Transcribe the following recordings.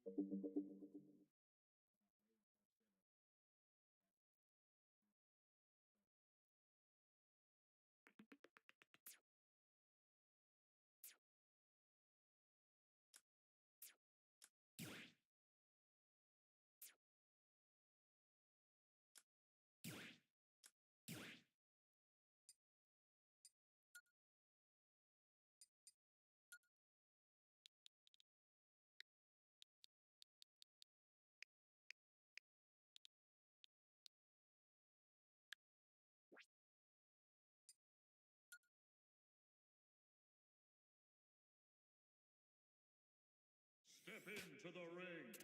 Step into the ring.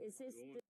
Is this the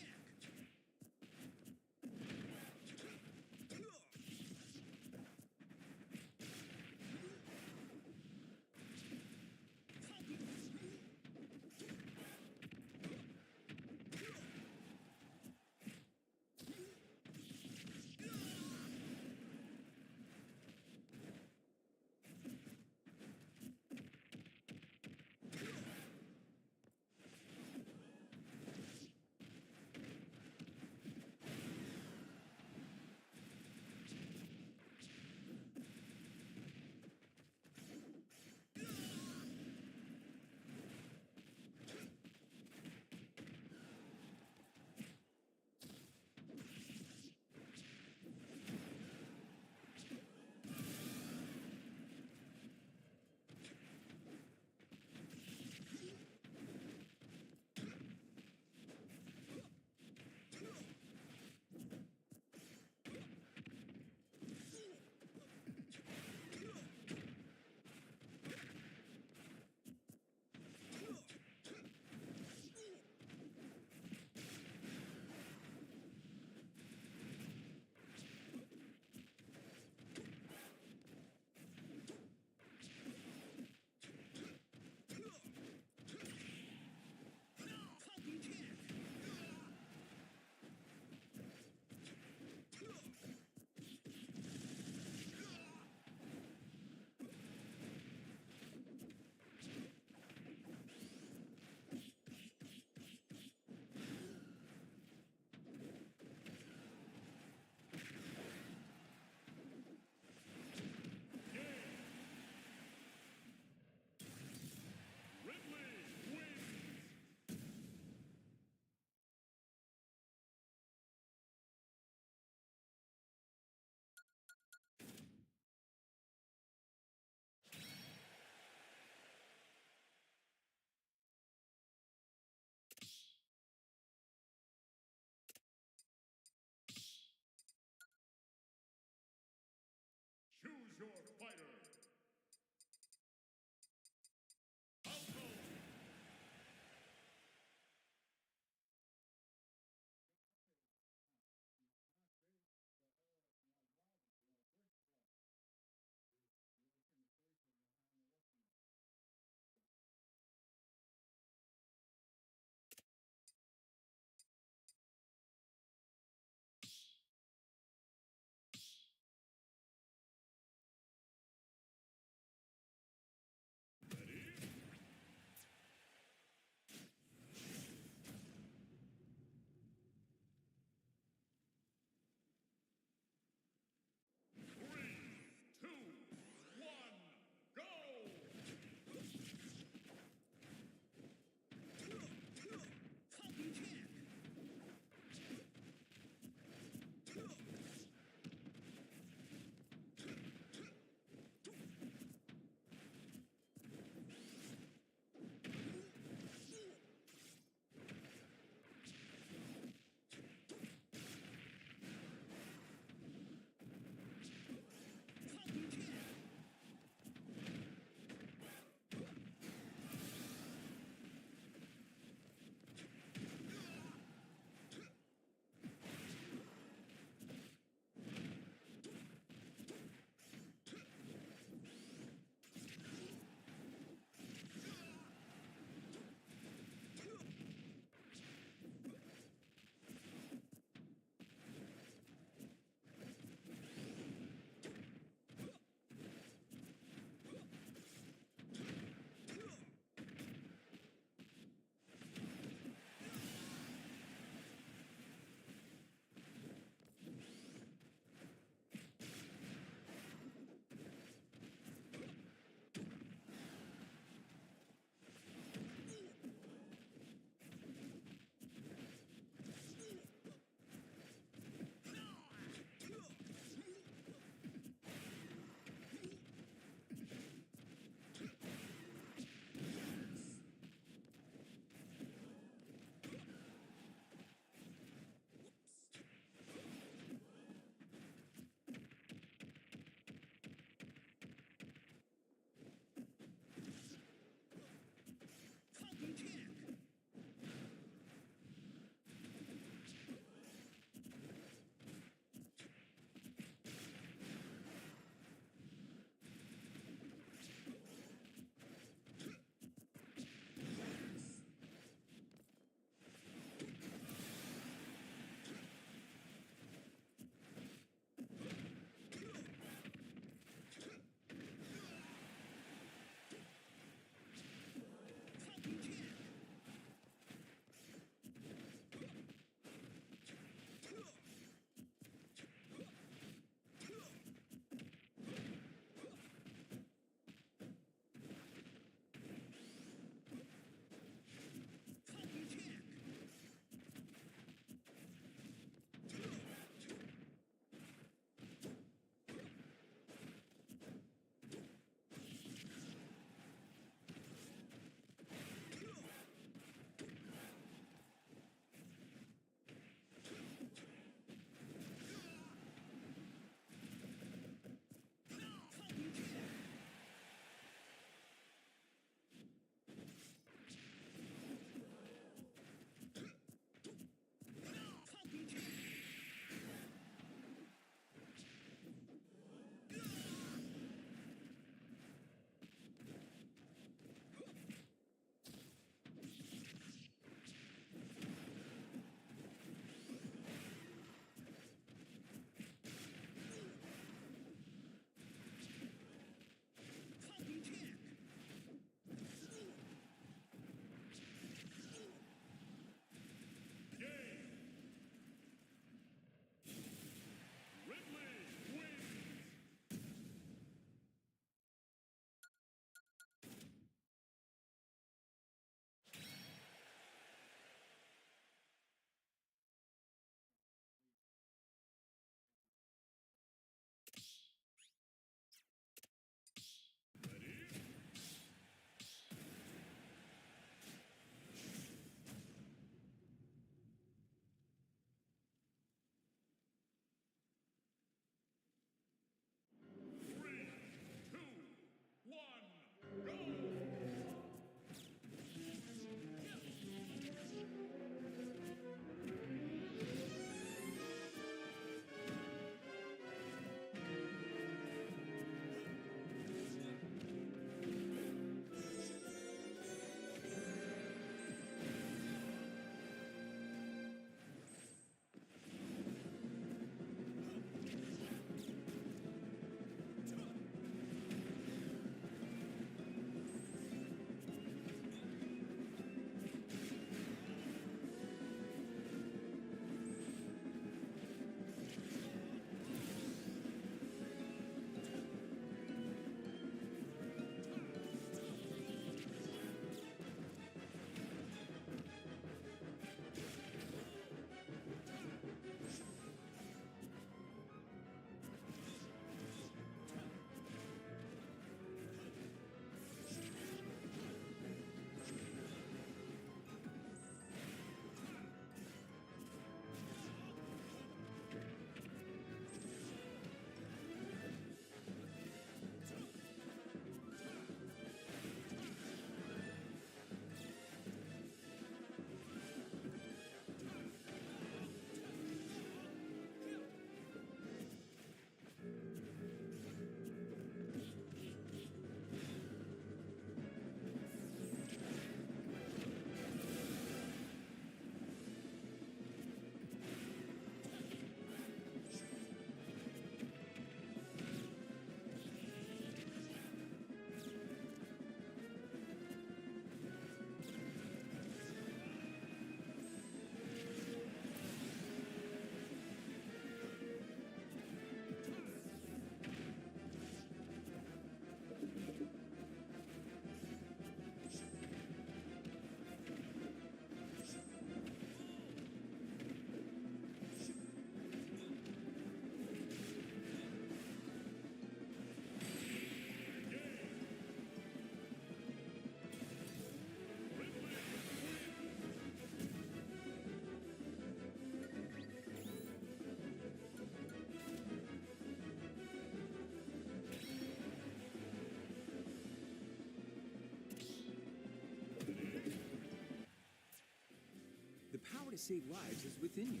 to save lives is within you.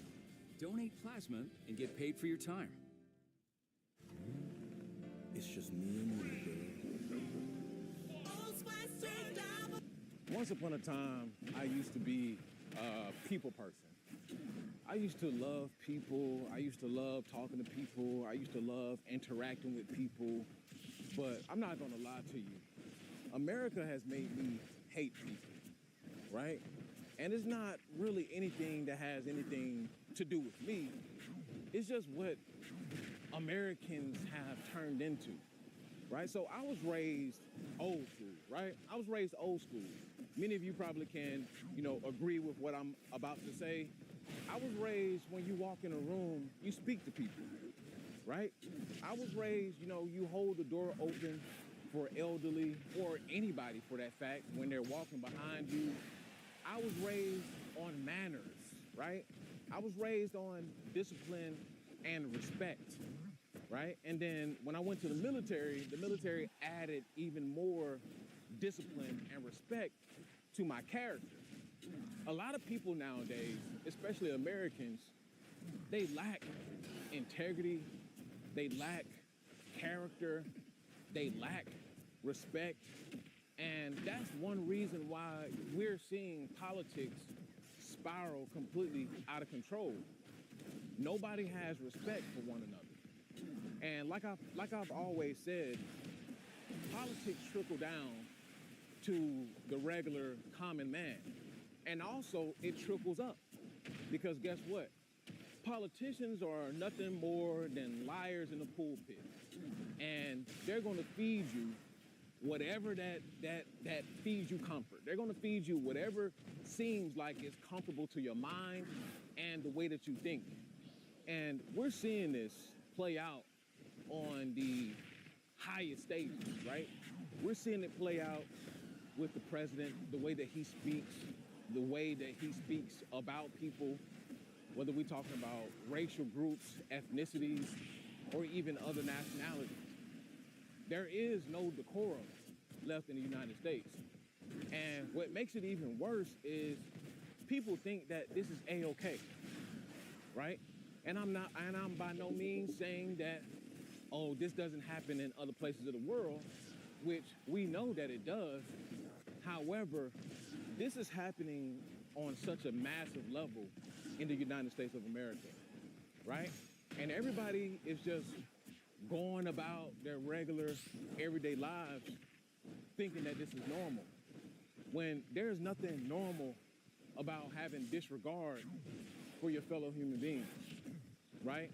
Donate plasma and get paid for your time. It's just me and you, girl. Once upon a time, I used to be a people person. I used to love people. I used to love talking to people. I used to love interacting with people. But I'm not gonna lie to you. America has made me hate people, right? And it's not really anything that has anything to do with me. It's just what Americans have turned into, right? So I was raised old school, right? I was raised old school. Many of you probably can, agree with what I'm about to say. I was raised when you walk in a room, you speak to people, right? I was raised, you hold the door open for elderly or anybody for that fact when they're walking behind you. I was raised on manners, right? I was raised on discipline and respect, right? And then when I went to the military added even more discipline and respect to my character. A lot of people nowadays, especially Americans, they lack integrity, they lack character, they lack respect. And that's one reason why we're seeing politics spiral completely out of control. Nobody has respect for one another. And like I've always said, politics trickle down to the regular common man. And also it trickles up because guess what? Politicians are nothing more than liars in the pulpit. And they're going to feed you whatever that feeds you comfort. They're going to feed you whatever seems like it's comfortable to your mind and the way that you think. And we're seeing this play out on the highest stages, right? We're seeing it play out with the president, the way that he speaks, the way that he speaks about people, whether we're talking about racial groups, ethnicities, or even other nationalities. There is no decorum left in the United States. And what makes it even worse is people think that this is A-okay, right? And I'm by no means saying that, oh, this doesn't happen in other places of the world, which we know that it does. However, this is happening on such a massive level in the United States of America, right? And everybody is just going about their regular, everyday lives thinking that this is normal, when there's nothing normal about having disregard for your fellow human beings, right?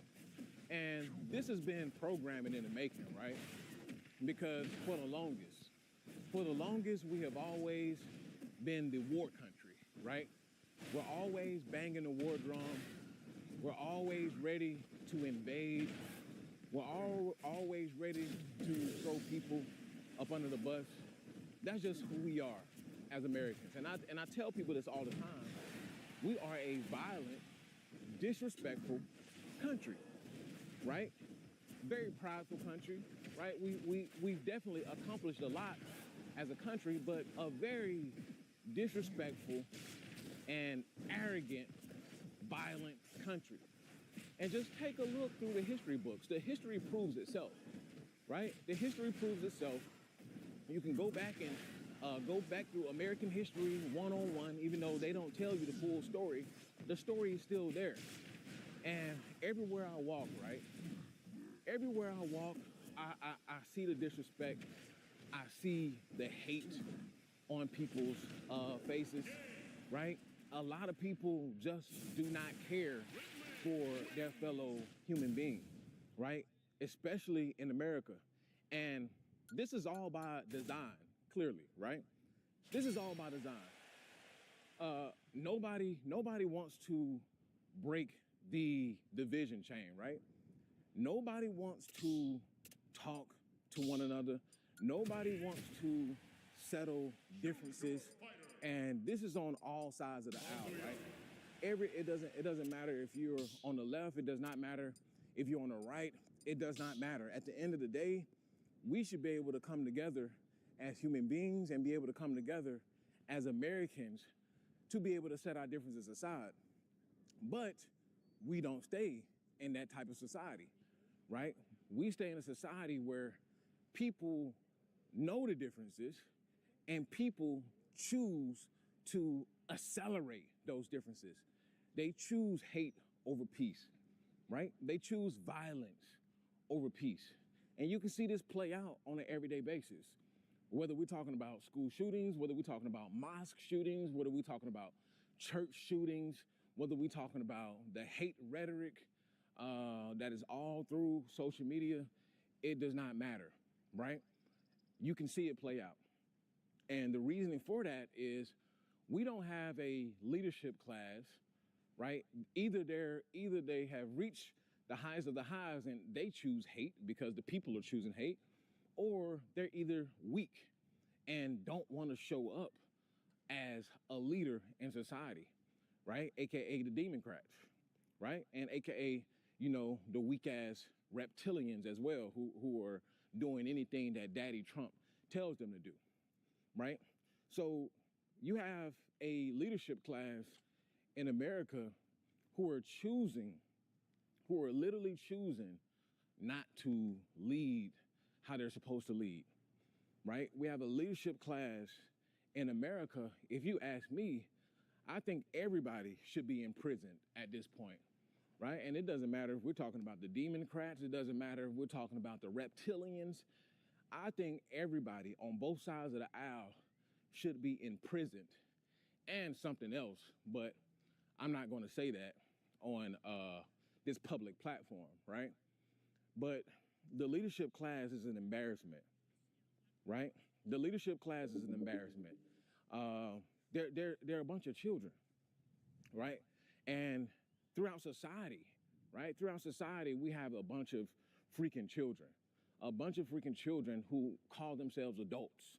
And this has been programming in the making, right? Because for the longest, we have always been the war country, right? We're always banging the war drum. We're always ready to invade. We're always ready to throw people up under the bus. That's just who we are as Americans. And I tell people this all the time. We are a violent, disrespectful country, right? Very prideful country, right? We've definitely accomplished a lot as a country, but a very disrespectful and arrogant, violent country. And just take a look through the history books. The history proves itself, right? The history proves itself. You can go back and go back through American history 101, even though they don't tell you the full story. The story is still there. And everywhere I walk, right? Everywhere I walk, I see the disrespect. I see the hate on people's faces, right? A lot of people just do not care for their fellow human being, right? Especially in America. And this is all by design, clearly, right? This is all by design. Nobody wants to break the division chain, right? Nobody wants to talk to one another. Nobody wants to settle differences. And this is on all sides of the aisle, right? It doesn't matter if you're on the left. It does not matter if you're on the right. It does not matter. At the end of the day, we should be able to come together as human beings and be able to come together as Americans to be able to set our differences aside. But we don't stay in that type of society, right? We stay in a society where people know the differences and people choose to accelerate those differences. They choose hate over peace, right? They choose violence over peace. And you can see this play out on an everyday basis. Whether we're talking about school shootings, whether we're talking about mosque shootings, whether we're talking about church shootings, whether we're talking about the hate rhetoric that is all through social media, it does not matter, right? You can see it play out. And the reasoning for that is we don't have a leadership class, right? Either they have reached the highs of the highs and they choose hate because the people are choosing hate, or they're either weak and don't want to show up as a leader in society, right? AKA the Democrats, right? And AKA, the weak ass reptilians as well, who are doing anything that Daddy Trump tells them to do, right? So you have a leadership class in America who are literally choosing not to lead how they're supposed to lead, right? We have a leadership class in America. If you ask me, I think everybody should be imprisoned at this point, right? And it doesn't matter if we're talking about the Democrats, it doesn't matter if we're talking about the reptilians. I think everybody on both sides of the aisle should be imprisoned and something else, but I'm not going to say that on this public platform, right? But the leadership class is an embarrassment, right? The leadership class is an embarrassment. They're a bunch of children, right? And throughout society, right? Throughout society, we have a bunch of freaking children who call themselves adults.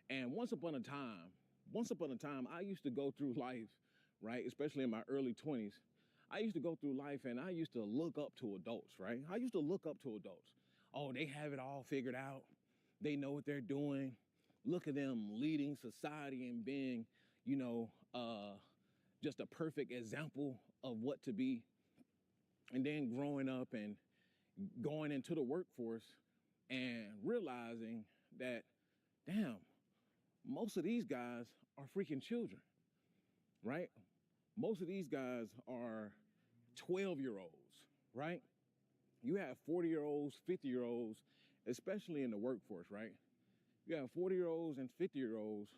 And once upon a time, I used to go through life, right? Especially in my early 20s. I used to go through life and I used to look up to adults, right? I used to look up to adults. Oh, they have it all figured out. They know what they're doing. Look at them leading society and being, just a perfect example of what to be. And then growing up and going into the workforce and realizing that, damn, most of these guys are freaking children, right? Most of these guys are 12-year-olds, right? You have 40-year-olds, 50-year-olds, especially in the workforce, right? You have 40-year-olds and 50-year-olds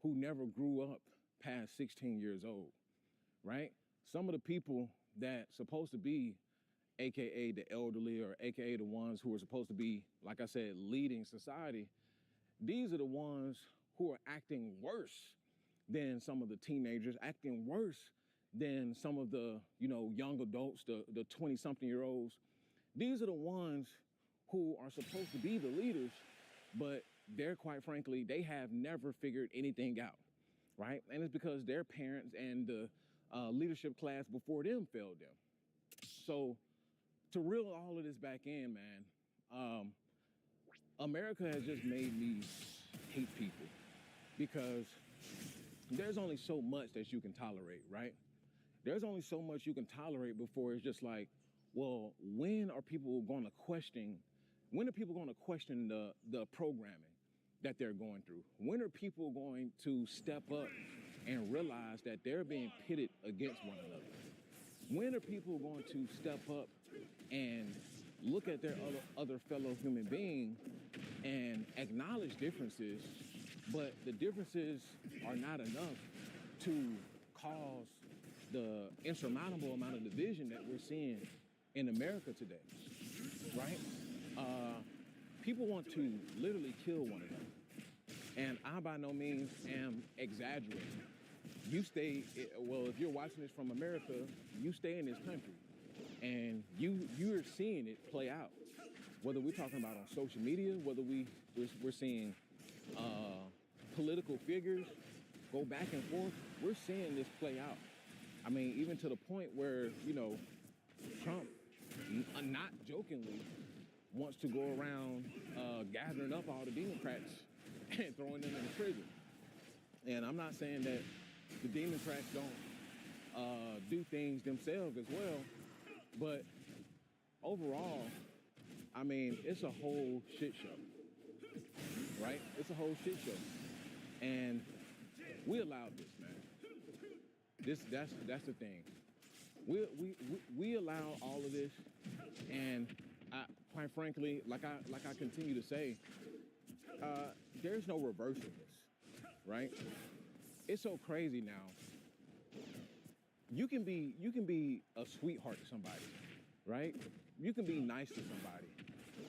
who never grew up past 16 years old, right? Some of the people that supposed to be AKA the elderly or AKA the ones who are supposed to be, like I said, leading society, these are the ones who are acting worse than some of the teenagers, acting worse than some of the, young adults, the 20-something-year-olds. These are the ones who are supposed to be the leaders, but they're, quite frankly, they have never figured anything out, right? And it's because their parents and the leadership class before them failed them. So to reel all of this back in, man, America has just made me hate people because there's only so much that you can tolerate, right? There's only so much you can tolerate before it's just like, well, when are people going to question the programming that they're going through? When are people going to step up and realize that they're being pitted against one another? When are people going to step up and look at their other fellow human being and acknowledge differences, but the differences are not enough to cause the insurmountable amount of division that we're seeing in America today, right? People want to literally kill one another. And I by no means am exaggerating. If you're watching this from America, you stay in this country and you're seeing it play out. Whether we're talking about on social media, whether we're seeing political figures go back and forth, we're seeing this play out. I mean, even to the point where, Trump, not jokingly, wants to go around gathering up all the Democrats and throwing them in prison. And I'm not saying that the Democrats don't do things themselves as well. But overall, I mean, it's a whole shit show, right? It's a whole shit show. And we allowed this, man. That's the thing. We allow all of this, and quite frankly, like I continue to say, there's no reversing this, right? It's so crazy now. You can be a sweetheart to somebody, right? You can be nice to somebody,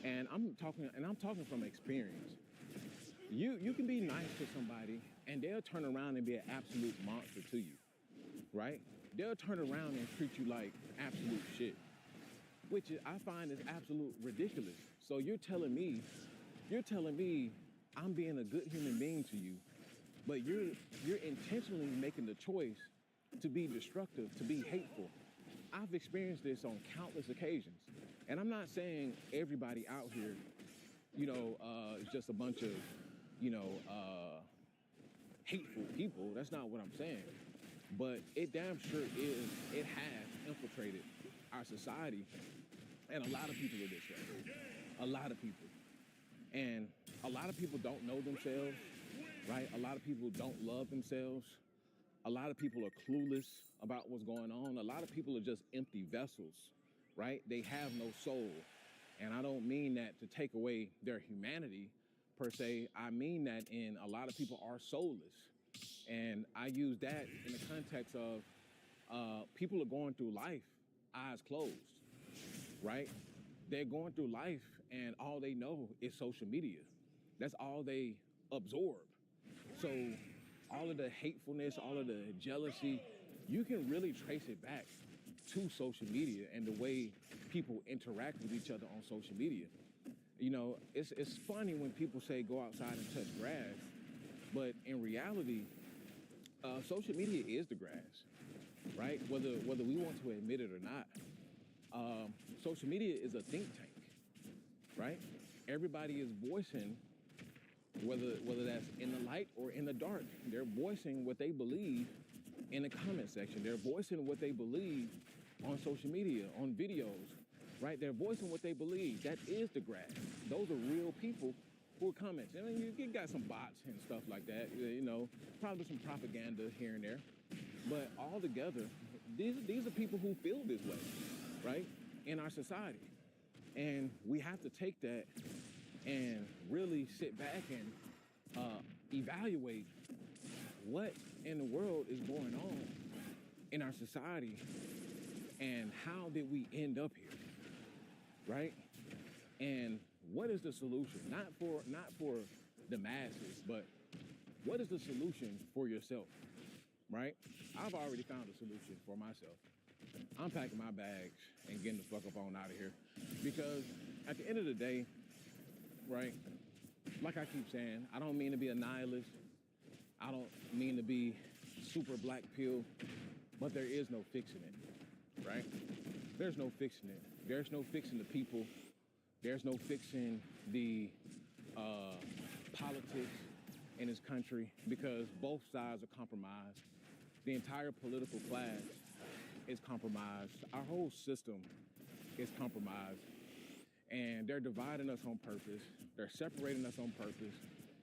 and I'm talking from experience. You can be nice to somebody, and they'll turn around and be an absolute monster to you, right? They'll turn around and treat you like absolute shit, which I find is absolute ridiculous. So you're telling me I'm being a good human being to you, but you're intentionally making the choice to be destructive, to be hateful. I've experienced this on countless occasions, and I'm not saying everybody out here, is just a bunch of, hateful people. That's not what I'm saying. But it damn sure is, it has infiltrated our society. And a lot of people are this way. A lot of people. And a lot of people don't know themselves, right? A lot of people don't love themselves. A lot of people are clueless about what's going on. A lot of people are just empty vessels, right? They have no soul. And I don't mean that to take away their humanity per se. I mean that in a lot of people are soulless. And I use that in the context of people are going through life eyes closed, right? They're going through life and all they know is social media. That's all they absorb. So all of the hatefulness, all of the jealousy, you can really trace it back to social media and the way people interact with each other on social media. It's funny when people say go outside and touch grass, but in reality, social media is the grass, right? Whether we want to admit it or not, social media is a think tank, right? Everybody is voicing, whether that's in the light or in the dark, they're voicing what they believe in the comment section. They're voicing what they believe on social media, on videos, right? They're voicing what they believe. That is the grass. Those are real people who are commenting. I mean, you got some bots and stuff like that, probably some propaganda here and there. But all together, these are people who feel this way, right, in our society. And we have to take that and really sit back and evaluate what in the world is going on in our society and how did we end up here, right? And what is the solution? Not for the masses, but what is the solution for yourself, right? I've already found a solution for myself. I'm packing my bags and getting the fuck up on out of here because at the end of the day, right, like I keep saying, I don't mean to be a nihilist. I don't mean to be super black pill, but there is no fixing it, right? There's no fixing it. There's no fixing the people. There's no fixing the politics in this country because both sides are compromised. The entire political class is compromised. Our whole system is compromised. And they're dividing us on purpose. They're separating us on purpose.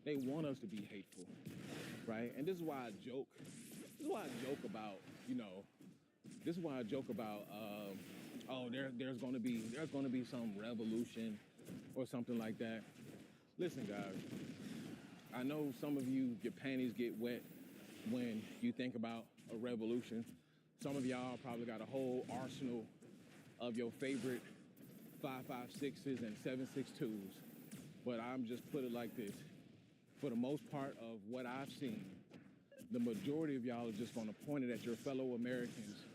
They want us to be hateful, right? And this is why I joke. This is why I joke about, this is why I joke about, there's going to be some revolution or something like that. Listen, guys, I know some of you, your panties get wet when you think about a revolution. Some of y'all probably got a whole arsenal of your favorite 5.56s and 7.62s. But I'm just put it like this. For the most part of what I've seen, the majority of y'all are just going to point it at your fellow Americans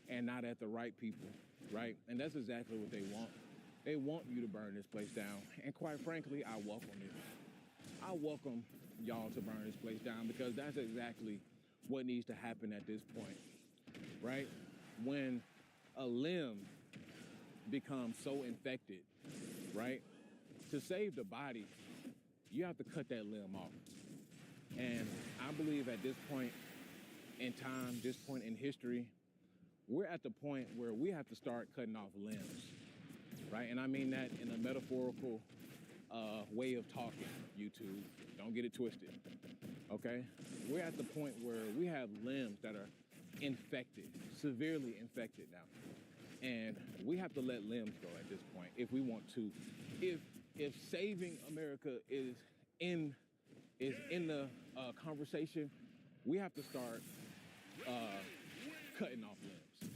and not at the right people, right? And that's exactly what they want. They want you to burn this place down. And quite frankly, I welcome it. I welcome y'all to burn this place down because that's exactly what needs to happen at this point, right? When a limb becomes so infected, right? To save the body, you have to cut that limb off. And I believe at this point in time, this point in history, we're at the point where we have to start cutting off limbs, right? And I mean that in a metaphorical way of talking, YouTube. Don't get it twisted, okay? We're at the point where we have limbs that are infected, severely infected now. And we have to let limbs go at this point if we want to. If saving America is in the conversation, we have to start cutting off limbs.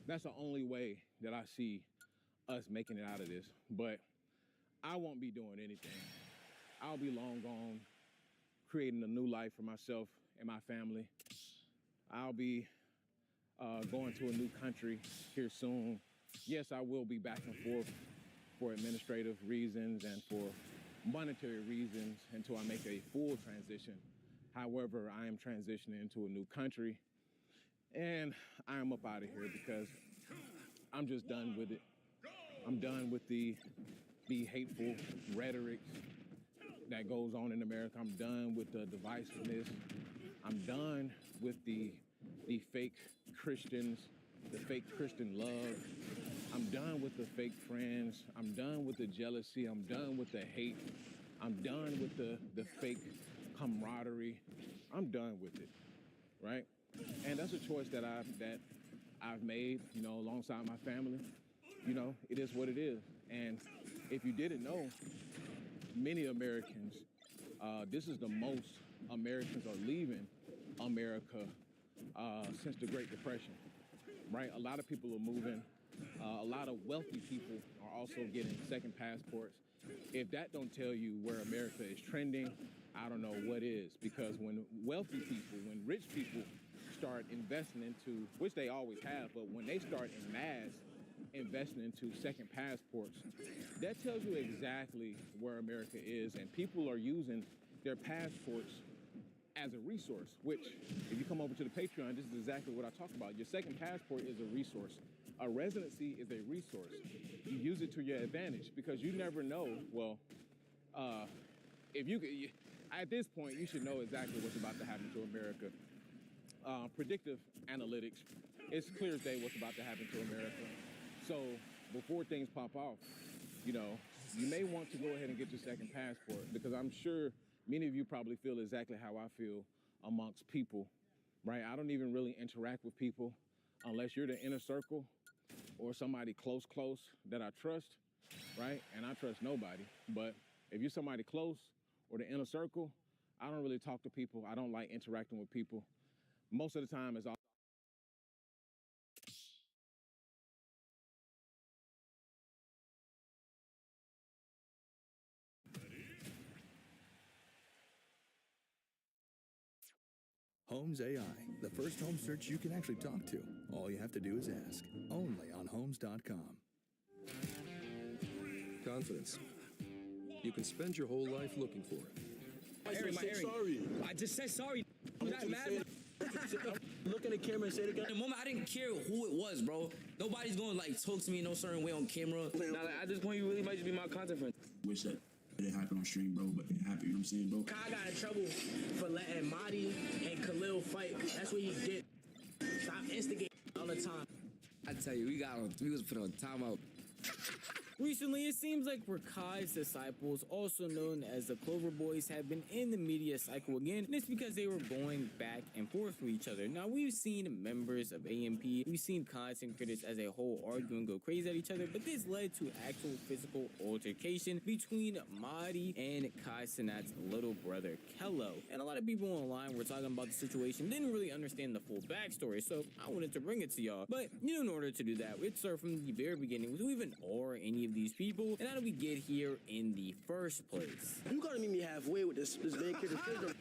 That's the only way that I see us making it out of this. But I won't be doing anything. I'll be long gone, creating a new life for myself and my family. I'll be going to a new country here soon. Yes, I will be back and forth for administrative reasons and for monetary reasons until I make a full transition. However, I am transitioning into a new country, and I am up out of here because I'm just done with it. I'm done with the hateful rhetoric that goes on in America. I'm done with the divisiveness. I'm done with the fake Christians, the fake Christian love. I'm done with the fake friends. I'm done with the jealousy. I'm done with the hate. I'm done with the fake camaraderie. I'm done with it, right? And that's a choice that I've made, you know, alongside my family. You know, it is what it is. And if you didn't know, many Americans, this is the most Americans are leaving America since the Great Depression, right? A lot of people are moving. A lot of wealthy people are also getting second passports. If that don't tell you where America is trending, I don't know what is. Because when wealthy people, when rich people start investing into, which they always have, but when they start in mass investing into second passports, that tells you exactly where America is. And people are using their passports as a resource, which if you come over to the Patreon, this is exactly what I talk about. Your second passport is a resource. A residency is a resource. You use it to your advantage because you never know. Well, if you at this point, you should know exactly what's about to happen to America. Predictive analytics, it's clear as day what's about to happen to America. So before things pop off, you know, you may want to go ahead and get your second passport because I'm sure many of you probably feel exactly how I feel amongst people, right? I don't even really interact with people unless you're the inner circle or somebody close that I trust, right? And I trust nobody. But if you're somebody close or the inner circle, I don't really talk to people. I don't like interacting with people. Most of the time it's all Homes AI, the first home search you can actually talk to. All you have to do is ask. Only on Homes.com. Confidence. You can spend your whole life looking for it. Aaron, sorry. I just said sorry. I'm not mad. Look at the camera and say it again. At the moment, I didn't care who it was, bro. Nobody's gonna like talk to me in no certain way on camera. Now, at this point, you really might just be my content friend. Wish that it happened on stream, bro, but it happened, you know what I'm saying, bro? Kai got in trouble for letting Marty and Khalil fight. That's what he did. Stop instigating all the time. I tell you, we was put on timeout. Recently, it seems like Rakai's disciples, also known as the Clover Boys, have been in the media cycle again, and it's because they were going back and forth with each other. Now, we've seen members of AMP, we've seen content critics as a whole argue and go crazy at each other, but this led to actual physical altercation between Mahdi and Kai Cenat's little brother, Kello. And a lot of people online were talking about the situation, didn't really understand the full backstory, so I wanted to bring it to y'all. But, you know, in order to do that, we'd start from the very beginning. Do we even are any of these people, and how do we get here in the first place? You gotta meet me halfway with this main character.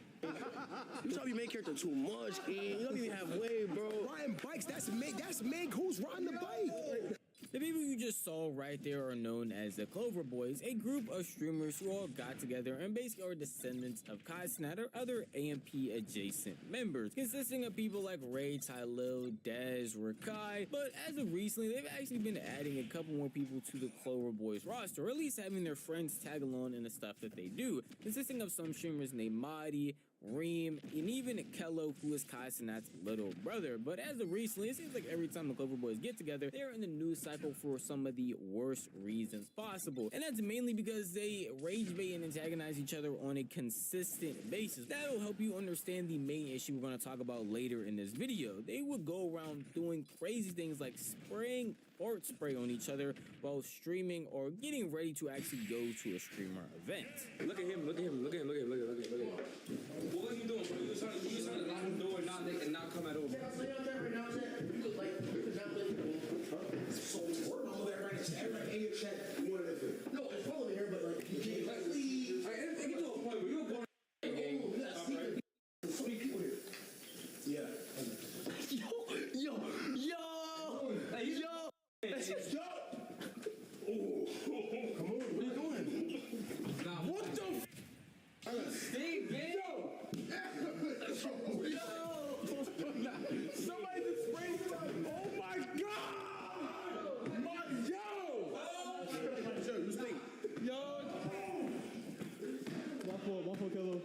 You tell me main character too much, and you gotta meet me halfway, bro. Riding bikes, that's Meg who's riding the bike. The people you just saw right there are known as the Clover Boys, a group of streamers who all got together and basically are descendants of Kai Cenat or other AMP adjacent members, consisting of people like Ray, Tylil, Dez, Rakai, but as of recently, they've actually been adding a couple more people to the Clover Boys roster, or at least having their friends tag along in the stuff that they do, consisting of some streamers named Mahdi, Reem, and even Kello, who is Kai Cenat's little brother. But as of recently, it seems like every time the Clover Boys get together, they're in the news cycle for some of the worst reasons possible. And that's mainly because they rage bait and antagonize each other on a consistent basis. That'll help you understand the main issue we're going to talk about later in this video. They would go around doing crazy things like spraying fart spray on each other while streaming or getting ready to actually go to a streamer event. Look at him. What was you doing, bro? You was trying to lock the door and not come at over. No, it's probably here, but like, you can't like leave. Get to a point where you're going. So many people here. Yeah. Yo. Hey, yo. Oh, come on. Where you going? Nah, What the f? Steve, man. Yo. Somebody just sprayed me like, oh my God. Yo. You stink. Yo. My fault, Kello.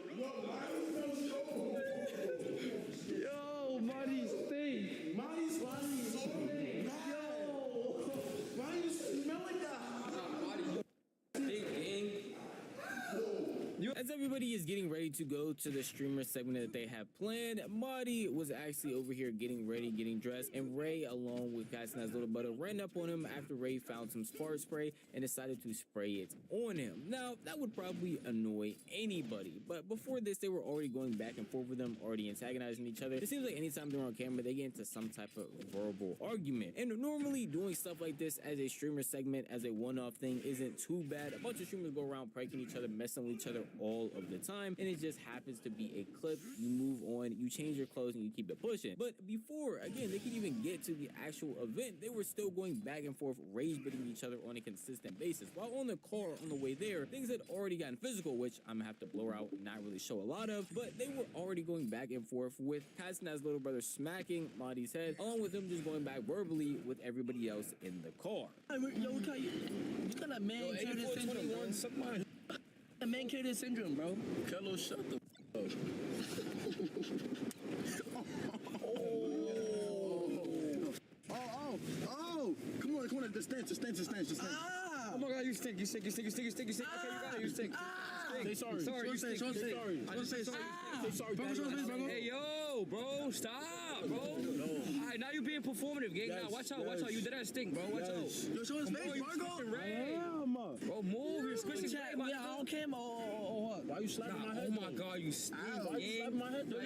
Yo, Marty stink. Marty stink. Yo. Why do you smell like that? As everybody is getting ready to go to the streamer segment that they have planned, Marty was actually over here getting ready, getting dressed, and Ray, along with Kai Cenat's little brother, ran up on him after Ray found some fart spray and decided to spray it on him. Now, that would probably annoy anybody, but before this, they were already going back and forth with them, already antagonizing each other. It seems like anytime they're on camera, they get into some type of verbal argument. And normally, doing stuff like this as a streamer segment, as a one-off thing, isn't too bad. A bunch of streamers go around pranking each other, messing with each other all of the time, and it just happens to be a clip. You move on, you change your clothes, and you keep it pushing. But before, again, they could even get to the actual event, they were still going back and forth, rage biting each other on a consistent basis. While on the car on the way there, things had already gotten physical, which I'm gonna have to blur out and not really show a lot of, but they were already going back and forth with Kai Cenat's little brother smacking Marty's head, along with him just going back verbally with everybody else in the car. Yo, you got that man carrier syndrome, bro. That man carrier syndrome, bro. Kello, shut the f up. Oh. Come on. The stance. Ah! Oh my God, you stink. Okay, you got it. You stink. Say sorry. You stink. Sorry. I just say sorry. Say sorry, bro. Hey, yo, bro, stop, bro. All right, now you're being performative, gang. Now, watch out. You did that stink, bro. Watch out. Yo, show his face, Margo. Bro, move. You're squishing Ray. Yeah, I don't care. Oh, what? Why you slapping my head? Oh my God, you stink, Why you slapping my head? Yo,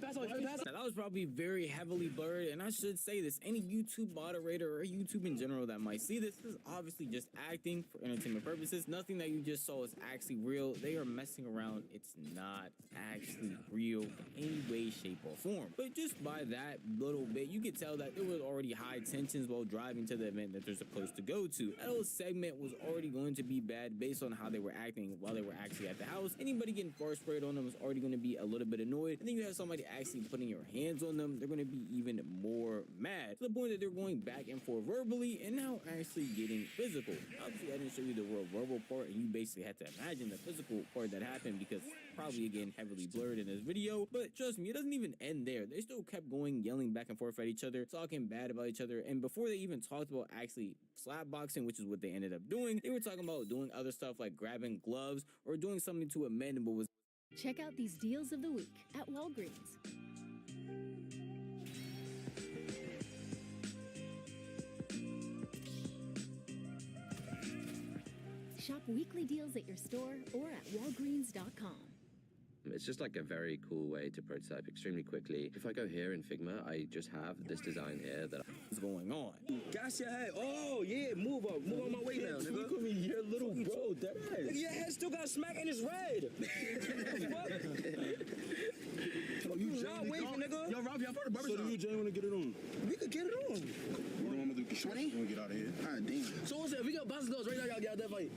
Now, that was probably very heavily blurred, and I should say this, any YouTube moderator or YouTube in general that might see this is obviously just acting for entertainment purposes. Nothing that you just saw is actually real. They are messing around. It's not actually real in any way, shape, or form. But just by that little bit, you could tell that there was already high tensions while driving to the event that they're supposed to go to. That whole segment was already going to be bad based on how they were acting while they were actually at the house. Anybody getting fart sprayed on them was already going to be a little bit annoyed. And then you have somebody actually putting your hands on them, they're going to be even more mad, to the point that they're going back and forth verbally and now actually getting physical. Obviously, I didn't show you the real verbal part, and you basically had to imagine the physical part that happened because probably, again, heavily blurred in this video. But trust me, it doesn't even end there. They still kept going, yelling back and forth at each other, talking bad about each other, and before they even talked about actually slap boxing, which is what they ended up doing, they were talking about doing other stuff like grabbing gloves or doing something to a man but was. Check out these deals of the week at Walgreens. Shop weekly deals at your store or at walgreens.com. It's just like a very cool way to prototype extremely quickly. If I go here in Figma, I just have this design here that is going on. Gas your head. Oh, yeah, move on my way now, nigga. Look at me, your little bro, that ass. Nigga, your head still got a smack and it's red. Oh, you not waving, nigga. Yo, Rob, y'all for the barbershop. So do you, Jay, want to get it on? We could get it on. You know what I'm going to do? Shorty? We're going to get out of here. All right, damn. So what's that? We got boxing gloves right now. Y'all get out that fight.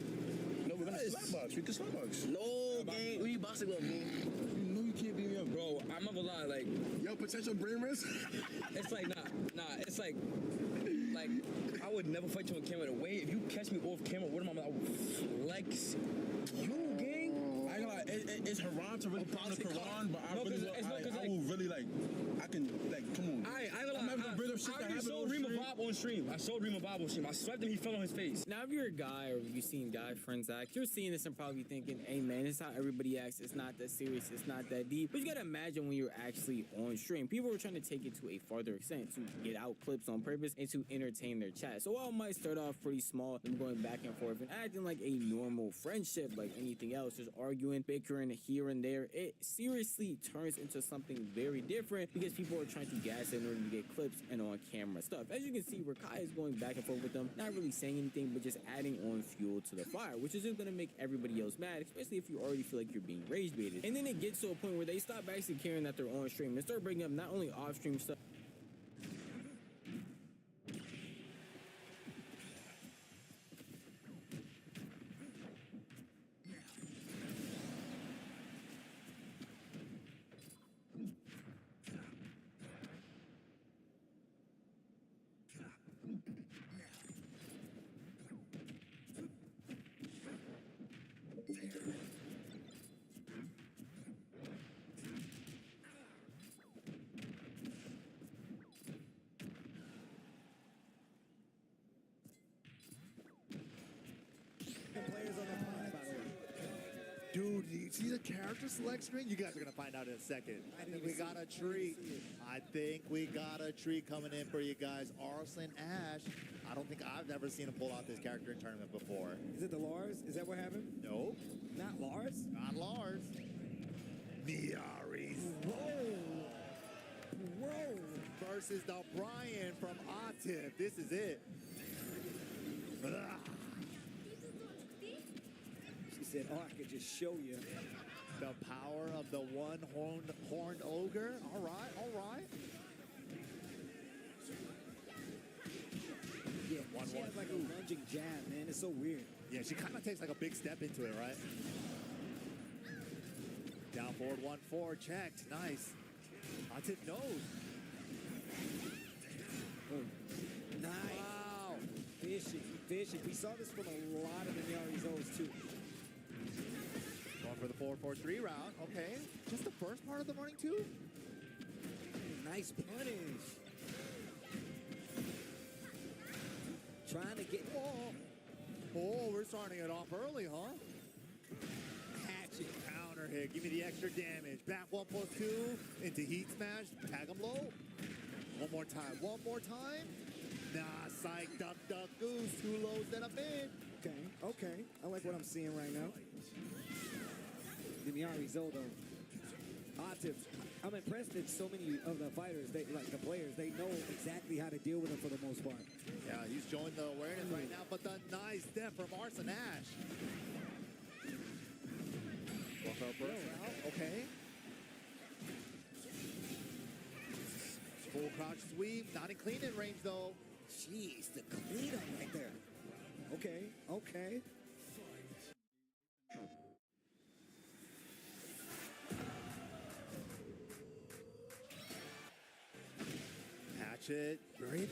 No, we're going to slapbox. We can slapbox. No, gang. We need boxing gloves, gang. You know you can't beat me up, bro. I'm not gonna lie, like, yo, potential brain risk. It's like nah. It's like I would never fight you on camera. The way if you catch me off camera, what am I would flex? You, gang. I ain't gonna lie. it's haram to really quote the Quran, but I will really like, I can, like, come on. I already sold Reem a Bob on stream. I sold Reem a Bob on stream. I swiped him, he fell on his face. Now, if you're a guy or you've seen guy friends act, you're seeing this and probably thinking, hey man, this is how everybody acts. It's not that serious. It's not that deep. But you gotta imagine when you're actually on stream, people are trying to take it to a farther extent to get out clips on purpose and to entertain their chat. So while it might start off pretty small, them going back and forth and acting like a normal friendship, like anything else, just arguing, bickering here and there, it seriously turns into something very different because people are trying to gas it in order to get clips and on camera stuff. As you can see, Rakai is going back and forth with them, not really saying anything, but just adding on fuel to the fire, which is just going to make everybody else mad, especially if you already feel like you're being rage baited. And then it gets to a point where they stop actually caring that they're on stream and start bringing up not only off stream stuff, Dude, you see the character select screen? You guys are gonna find out in a second. I think we got a treat. I think we got a treat coming in for you guys. Arslan Ash. I don't think I've ever seen him pull out this character in tournament before. Is it the Lars? Is that what happened? Nope. Not Lars? Not Lars. Miaris. Whoa. Versus the Brian from Atif. This is it. She said, oh, I could just show you. The power of the one horned ogre. All right. Yeah, she has like a lunging jab, man. It's so weird. Yeah, she kind of takes like a big step into it, right? Down forward 1-4, checked. Nice. Atif knows. Nice. Wow. Fishing. We saw this from a lot of the Yarizos too. Going for the 4-4-3 round. Okay. Just the first part of the morning too? Nice punish. Trying to get... Oh, we're starting it off early, huh? Hatchet. Counter hit. Give me the extra damage. Back 1+2 into heat smash. Tag him low. One more time. Nah, psych. Duck, goose. 2 lows and a mid. Okay. I like what I'm seeing right now. The Yarizo, though. Atif, I'm impressed that so many of the fighters, the players, they know exactly how to deal with him for the most part. Yeah, he's showing the awareness right now, but the nice step from Arslan Ash. Okay. Full crouch sweep, not in clean-in range though. Jeez, the clean-up right there. Okay.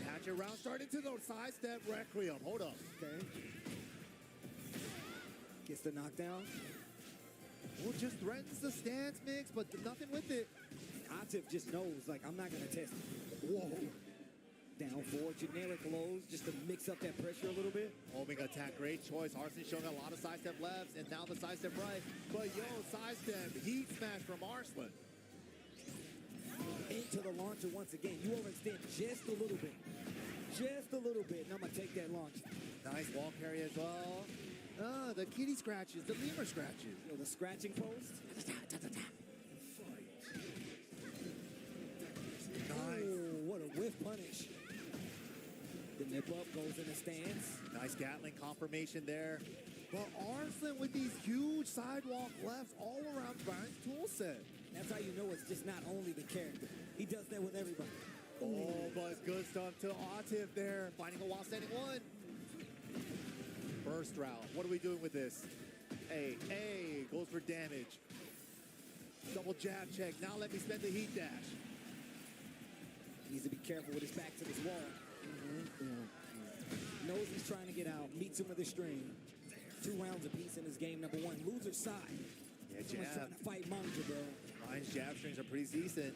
Hatchet round started to the side step Requiem. Hold up. Okay. Gets the knockdown. Oh, just threatens the stance mix, but nothing with it. Atif just knows, like, I'm not going to test it. Whoa. Down 4, generic lows, just to mix up that pressure a little bit. Homing attack, great choice. Arslan showing a lot of side step lefts, and now the side step right. But side step, heat smash from Arslan. Into the launcher once again. You overextend just a little bit. And I'm going to take that launch. Nice wall carry as well. The kitty scratches, the lemur scratches. The scratching post. Nice. Oh, what a whiff punish. The nip up goes in the stance. Nice Gatling confirmation there. But Arslan with these huge sidewalk lefts all around Brian's toolset. That's how you know it's just not only the character. He does that with everybody. Oh, but good stuff to Atif there. Finding a while standing one. First round. What are we doing with this? Hey, goes for damage. Double jab check. Now let me spend the heat dash. Needs to be careful with his back to this wall. Knows he's trying to get out. Meets him with a string. 2 rounds apiece in this game. Number 1, loser side. Yeah, Someone's jab. trying to fight Manja, bro. Ryan's jab strings are pretty decent.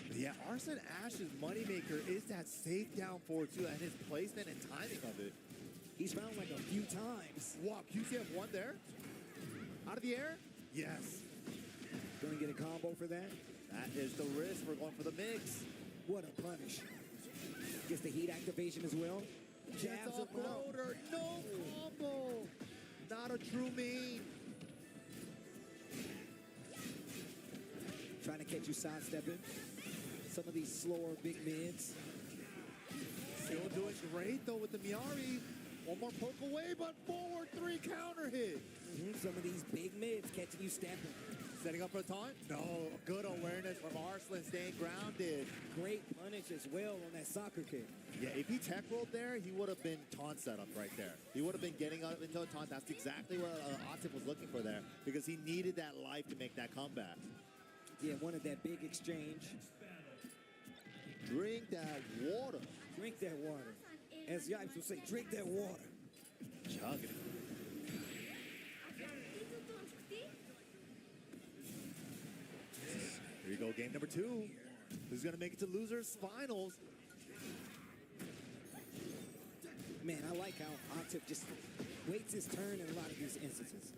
But yeah, Arslan Ash's moneymaker is that safe down forward too, and his placement and timing of it. He's found like a few times. Wow, QCF one there. Out of the air? Yes. Gonna get a combo for that? That is the risk. We're going for the mix. What a punish. Gets the heat activation as well. Gets Jabs off him out. rotor. No combo. Not a true main. Trying to catch you sidestepping. Some of these slower big mids. Still doing great though with the Miari. One more poke away, but forward 3 counter hit. Some of these big mids catching you stepping. Setting up for a taunt? No, good awareness from Arslan staying grounded. Great punish as well on that soccer kick. Yeah, if he tech rolled there, he would have been taunt set up right there. He would have been getting up into a taunt. That's exactly what Atif was looking for there because he needed that life to make that comeback. Yeah, wanted that big exchange. Drink that water. Drink that water. As Yipes will say, drink that water. Chugging it. Here you go, game number 2. Who's going to make it to losers finals? Man, I like how Atif just waits his turn in a lot of these instances.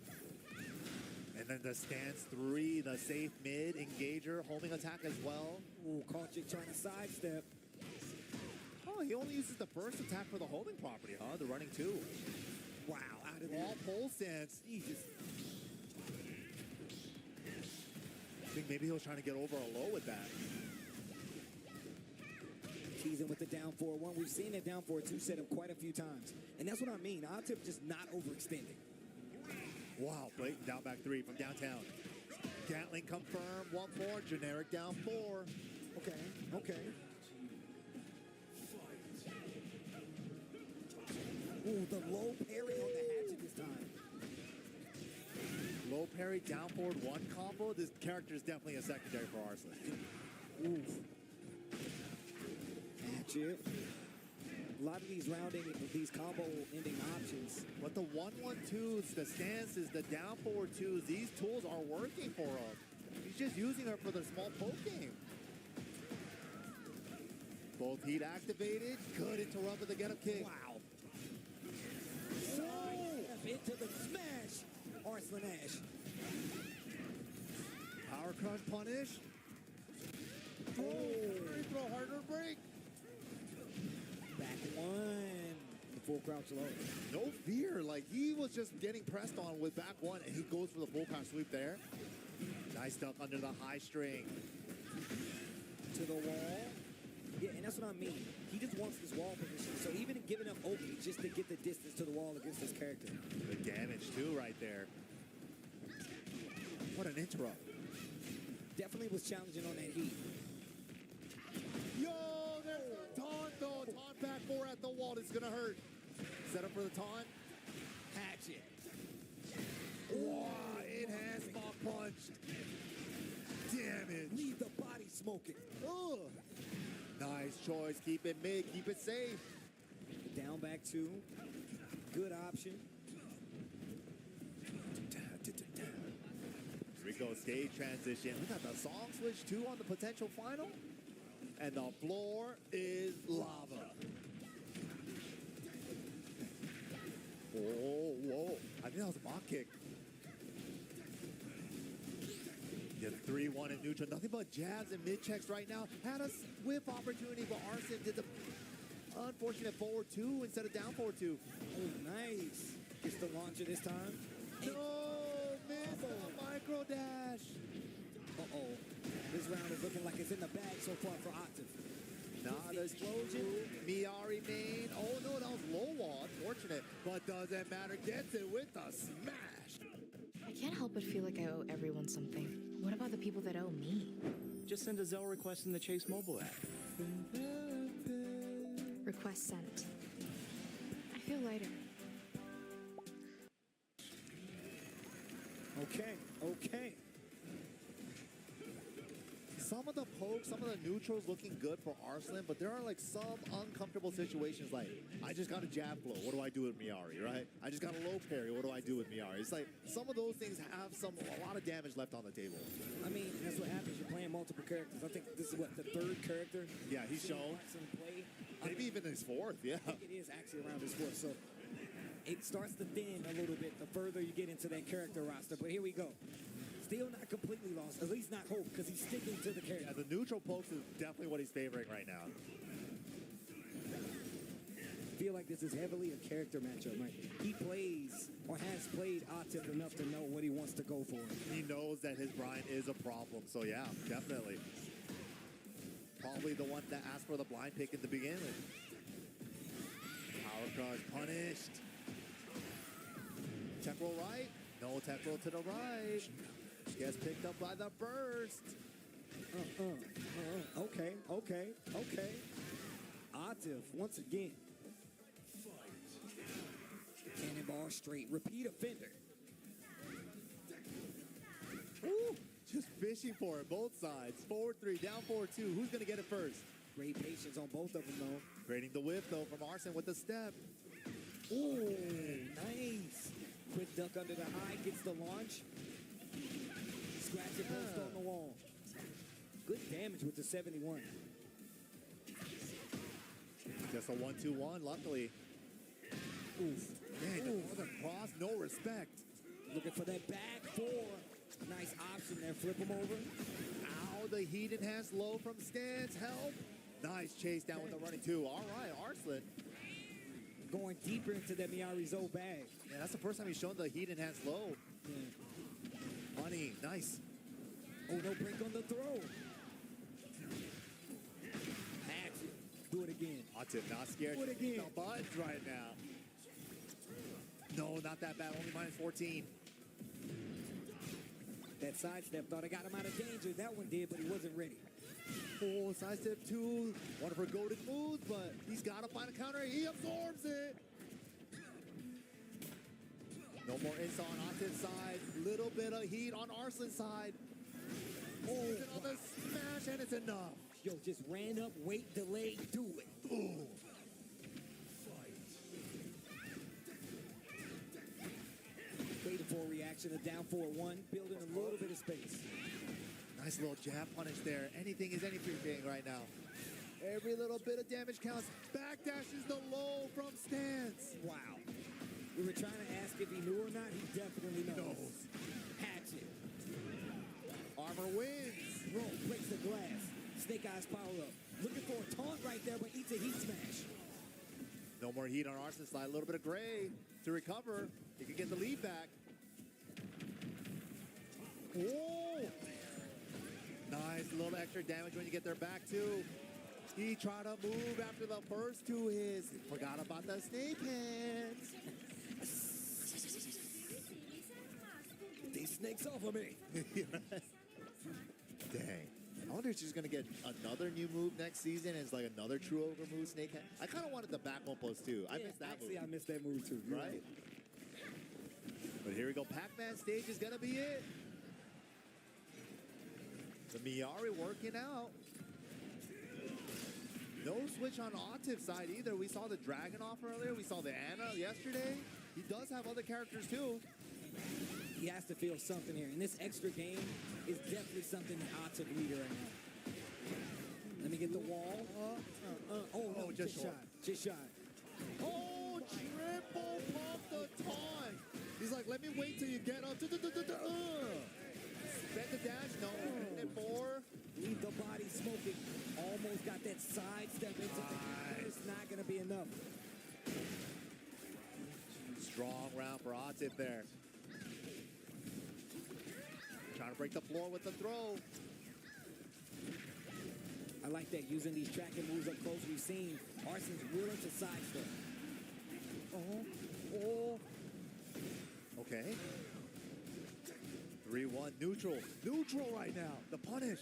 And then the stance 3, the safe mid, engager, homing attack as well. Ooh, Karchik trying to sidestep. Oh, he only uses the first attack for the homing property, huh? The running 2. Wow, out of there. Wall pole stance. Jesus. I think maybe he was trying to get over a low with that. Teasing with the down 4-1. We've seen that down 4-2 set up quite a few times. And that's what I mean. Atif just not overextending. Wow, blatant down back 3 from downtown. Gatling confirmed, 1-4, generic down 4. Okay, okay. Ooh, the low parry on the hatchet this time. Low parry, down forward, 1 combo. This character is definitely a secondary for Arslan. Ooh. Hatchet. A lot of these these combo ending options. But the 1-1-2s, the stances, the down forward 2s, these tools are working for him. He's just using them for the small poke game. Both heat activated. Good interrupt with the get up kick. Wow. Side into the smash. Arslan Ash. Power crush punish. Oh, free throw, harder break. Back 1. The full crouch low. No fear. Like, he was just getting pressed on with back 1, and he goes for the full power sweep there. Nice duck under the high string. To the wall. Yeah, and that's what I mean. He just wants this wall position. So even giving up opening just to get the distance to the wall against this character. The damage, too, right there. What an interrupt. Definitely was challenging on that heat. Yo, there's the taunt, though. Taunt back 4 at the wall. This is going to hurt. Set up for the taunt. Hatchet. Wow, it has Mach punched. Damage. Leave the body smoking. Ugh. Nice choice. Keep it mid. Keep it safe. Down back 2. Good option. Here we go. Stage transition. We got the song switch too on the potential final. And the floor is lava. Oh, whoa. I think that was a mock kick. Get 3-1 in neutral. Nothing but jabs and mid checks right now. Had a whip opportunity, but Arslan did the unfortunate forward 2 instead of down forward 2. Oh, nice. Gets the launcher this time. No, missed the micro dash. Uh-oh. This round is looking like it's in the bag so far for Atif. Not a explosion. Miari main. Oh, no, that was low wall. Unfortunate. But doesn't matter. Gets it with a smash. I can't help but feel like I owe everyone something. What about the people that owe me? Just send a Zelle request in the Chase mobile app. Request sent. I feel lighter. some of the pokes, some of the neutrals looking good for Arslan, but there are like some uncomfortable situations like, I just got a jab flow, what do I do with Miyari, right? I just got a low parry, what do I do with Miyari? It's like, some of those things have a lot of damage left on the table. I mean, that's what happens. You're playing multiple characters. I think this is what, the third character? Yeah, he's shown. Play. Maybe even his fourth, yeah. I think it is actually around his fourth, so it starts to thin a little bit the further you get into that character roster, but here we go. Still not completely lost, at least not hope, because he's sticking to the character. Yeah, the neutral pokes is definitely what he's favoring right now. I feel like this is heavily a character matchup, right? He plays or has played Atif enough to know what he wants to go for. He knows that his Brian is a problem, so yeah, definitely. Probably the one that asked for the blind pick in the beginning. Power crush punished. Tech roll right. No tech roll to the right. Gets picked up by the burst. Okay. Atif, once again. Cannonball straight. Repeat offender. Woo! Just fishing for it, both sides. Forward 3, down 4-2. Who's going to get it first? Great patience on both of them, though. Creating the whip, though, from Arslan with the step. Ooh, nice. Quick duck under the high, gets the launch. Scratch it post on the wall. Good damage with the 71. Just a 1-2-1, luckily. Oof. Man, the northern cross, no respect. Looking for that back four. Nice option there, flip him over. Ow, the heat enhanced low from stance, help. Nice chase down with the running 2. All right, Arslan. Going deeper into that Miyari-Zo bag. Yeah, that's the first time he's shown the heat enhanced low. Yeah. Funny, nice. Oh, no break on the throw. Action. Do it again. Atif not scared. Do it again. The buttons right now. No, not that bad. Only -14. That sidestep thought I got him out of danger. That one did, but he wasn't ready. Oh, sidestep 2. One of her goated moves, but he's got to find a counter. He absorbs it. No more insult on Atif's side. Little bit of heat on Arslan's side. Oh, on the smash, and it's enough. Yo, just ran up, wait, delay, do it. Ooh. Waiting for a reaction, a down 4-1, building a little bit of space. Nice little jab punish there. Anything is anything right now. Every little bit of damage counts. Backdashes the low from stance. Wow. We were trying to ask if he knew or not. He definitely knows. Hatchet. Armor wins. Roll, breaks the glass. Snake Eyes power up. Looking for a taunt right there, but eats a heat smash. No more heat on Arslan's side. A little bit of gray to recover. He can get the lead back. Whoa! Nice little extra damage when you get their back too. He tried to move after the first two hits. Forgot about the snake hands. These snakes off of me. Dang. I wonder if she's going to get another new move next season. It's like another true ogre move, snake hand. I kind of wanted the back one post too. I missed that actually, move. I missed that move too. Right? But here we go. Pac-Man stage is going to be it. The Miyari working out. No switch on Atif's side either. We saw the Dragon off earlier. We saw the Anna yesterday. He does have other characters too. He has to feel something here. And this extra game is definitely something that Atif needed right now. Let me get the wall. No, just shot. Just shot. Oh, triple pump the taunt. He's like, let me wait till you get up. Spend the dash. No. And 4. Leave the body smoking. Almost got that side step into the It's not going to be enough. Strong round for Atif there. Trying to break the floor with the throw. I like that, using these tracking moves up close. We've seen Arslan's willing to sidestep. Oh. Okay. 3-1 neutral. Neutral right now. The punish.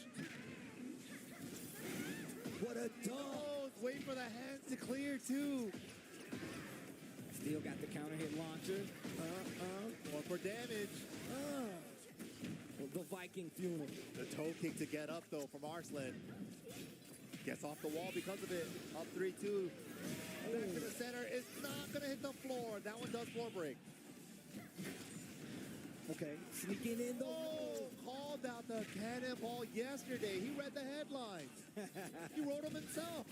What a dunk. Oh, wait for the hands to clear too. Still got the counter hit launcher. More for damage. Well, the fucking fuming. The toe kick to get up, though, from Arslan. Gets off the wall because of it. Up 3-2. Back to the center. It's not going to hit the floor. That one does floor break. Okay, sneaking in though. Oh, called out the cannonball yesterday. He read the headlines. He wrote them himself.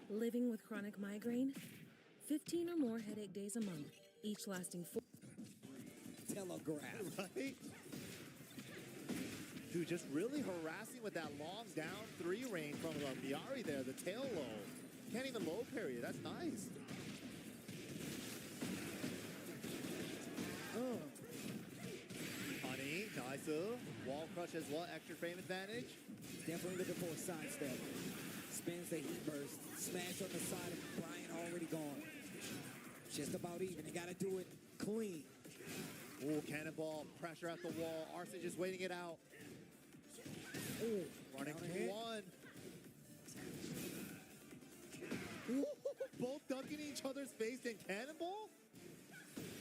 Living with chronic migraine? 15 or more headache days a month, each lasting 4. Telegraph. Right? Dude, just really harassing with that long down 3 range from Miari there, the tail low. Can't even low parry it. That's nice. Honey, nice. Wall crush as well. Extra frame advantage. Definitely looking for a sidestep. Spins the heat burst. Smash on the side of Brian already gone. Just about even. They got to do it clean. Ooh, cannonball. Pressure at the wall. Arslan just waiting it out. Ooh, running through one. Ooh, both dunking each other's face in cannonball?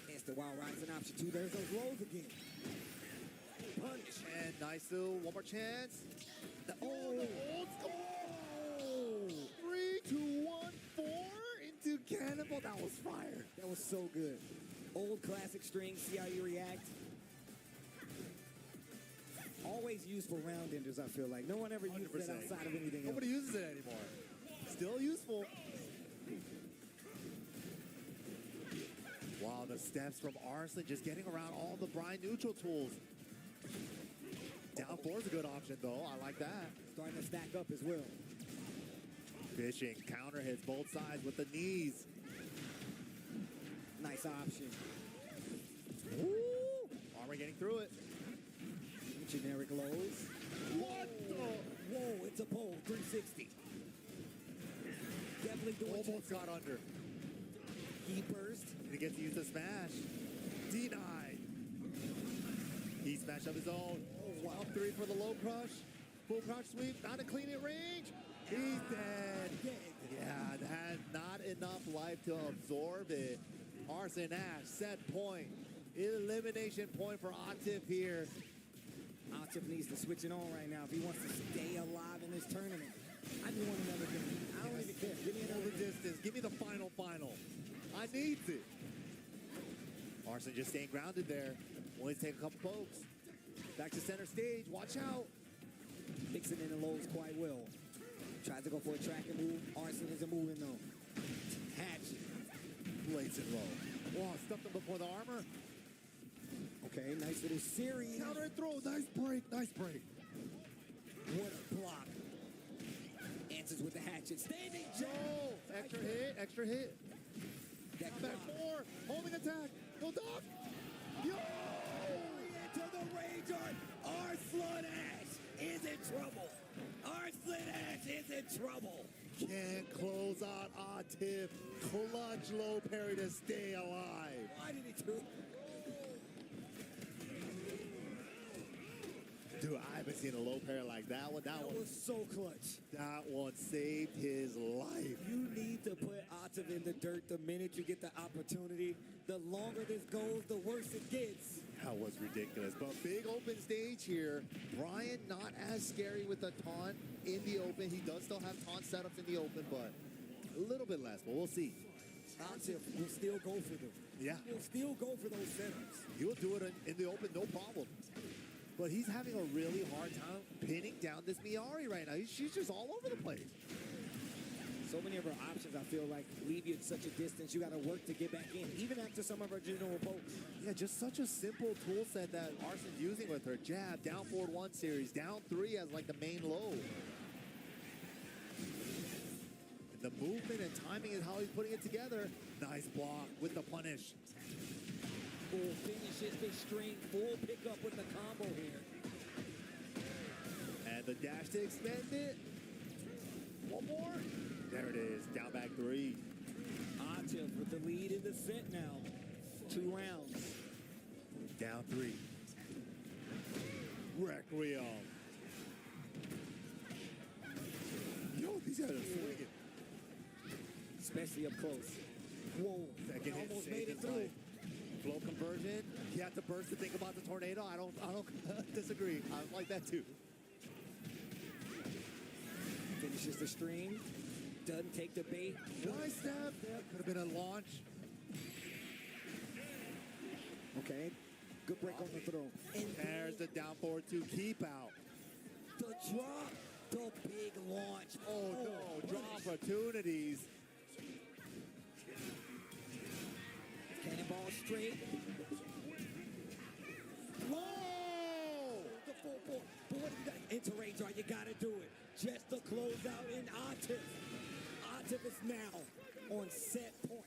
It's the wild rising option too. There's those lows again. Punch. And nice. One more chance. The old school. 3, 2, 1, 4 into cannonball. That was fire. That was so good. Old classic string. See how you react. Always useful round enders, I feel like. No one ever uses it outside of anything else. Nobody uses it anymore. Still useful. Wow, the steps from Arslan just getting around all the Brian neutral tools. Down 4 is a good option, though. I like that. Starting to stack up as well. Fishing, counter hits both sides with the knees. Nice option. Woo! Armor getting through it. Generic lows. What the? Whoa, it's a pole. 360. Definitely doing almost got under. He burst. He gets to use the smash. Denied. He smashed up his own. Wow. Up 3 for the low crush. Full crouch sweep. Not a clean hit range. He's dead. Yeah, that had not enough life to absorb it. Arslan Ash, set point. Elimination point for Atif here. Atif needs to switch it on right now if he wants to stay alive in this tournament. I just want another game. I don't even care. Give me another distance. Give me the final. I need it. Arslan just staying grounded there. Only take a couple pokes. Back to center stage. Watch out. Mixing in the lows quite well. Tries to go for a tracking move. Arslan isn't moving though. Hatchet. Blatant low. Wow, stuffed him before the armor. Okay, nice little series. Counter and throw. Nice break. What a block. Answers with the hatchet. Standing jab. Oh, extra hit. Back 4. Homing attack. No duck. Yo! Into the rage art. Arslan Ash is in trouble. Arslan Ash is in trouble. Can't close out Atif. Clutch low parry to stay alive. Why did he do it? Dude, I haven't seen a low parry like that one. That one was so clutch. That one saved his life. You need to put Atif in the dirt the minute you get the opportunity. The longer this goes, the worse it gets. That was ridiculous. But big open stage here. Brian not as scary with the taunt in the open. He does still have taunt setups in the open, but a little bit less. But we'll see. Atif will still go for them. Yeah. He'll still go for those setups. He'll do it in the open, no problem. But he's having a really hard time pinning down this Miari right now. She's just all over the place. So many of her options, I feel like, leave you at such a distance. You got to work to get back in, even after some of her general pokes. Yeah, just such a simple tool set that Arslan's using with her. Jab, down forward 1 series, down 3 as like the main low. The movement and timing is how he's putting it together. Nice block with the punish. Full finishes the string, full pickup with the combo here. And the dash to extend it. One more. There it is, down back 3. Atif with the lead in the set now. 2 rounds. Down 3. Requiem. Yo, these guys are swinging. especially up close. Whoa, Second hit almost saved made it his through. life. Flow conversion. He had to burst to think about the tornado. I don't disagree. I like that too. Finishes the stream. Doesn't take the bait. Nice step. Could have been a launch. Okay. Good break on the throw. And there's the down forward 2 keep out. The drop. The big launch. Oh no, drop opportunities. Cannonball straight. Whoa! The full four. But what do you got? Into range, right? You gotta do it. Just the closeout in Atif. Atif is now on set point.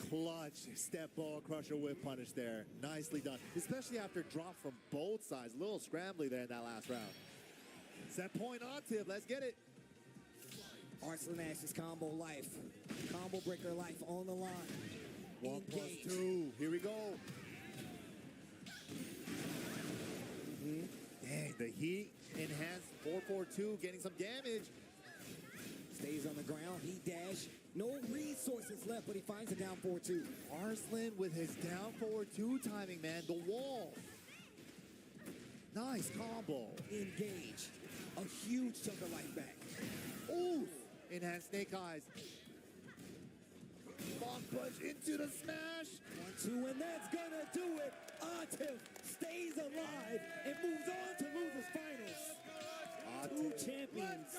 Clutch step ball crusher whip punish there. Nicely done. Especially after drop from both sides. A little scrambly there in that last round. Set point Atif. Let's get it. Arslan Ash's combo life. Combo breaker life on the line. 1+2. Here we go. Dang, the heat enhanced 442, getting some damage. Stays on the ground. He dash. No resources left, but he finds a down 4-2. Arslan with his down forward 2 timing, man. The wall. Nice combo. Engage. A huge chunk of life back. Ooh. Enhanced snake eyes. Long punch into the smash. 1-2, and that's gonna do it. Atif stays alive and moves on to losers finals. Two champions.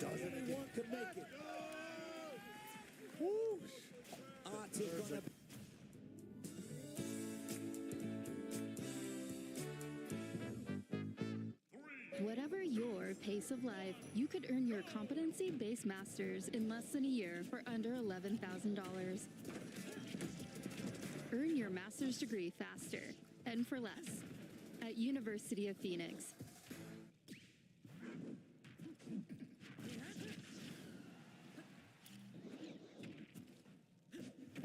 Only one could make it. Woo. Atif gonna. Whatever your pace of life, you could earn your competency-based masters in less than a year for under $11,000. Earn your master's degree faster and for less at University of Phoenix.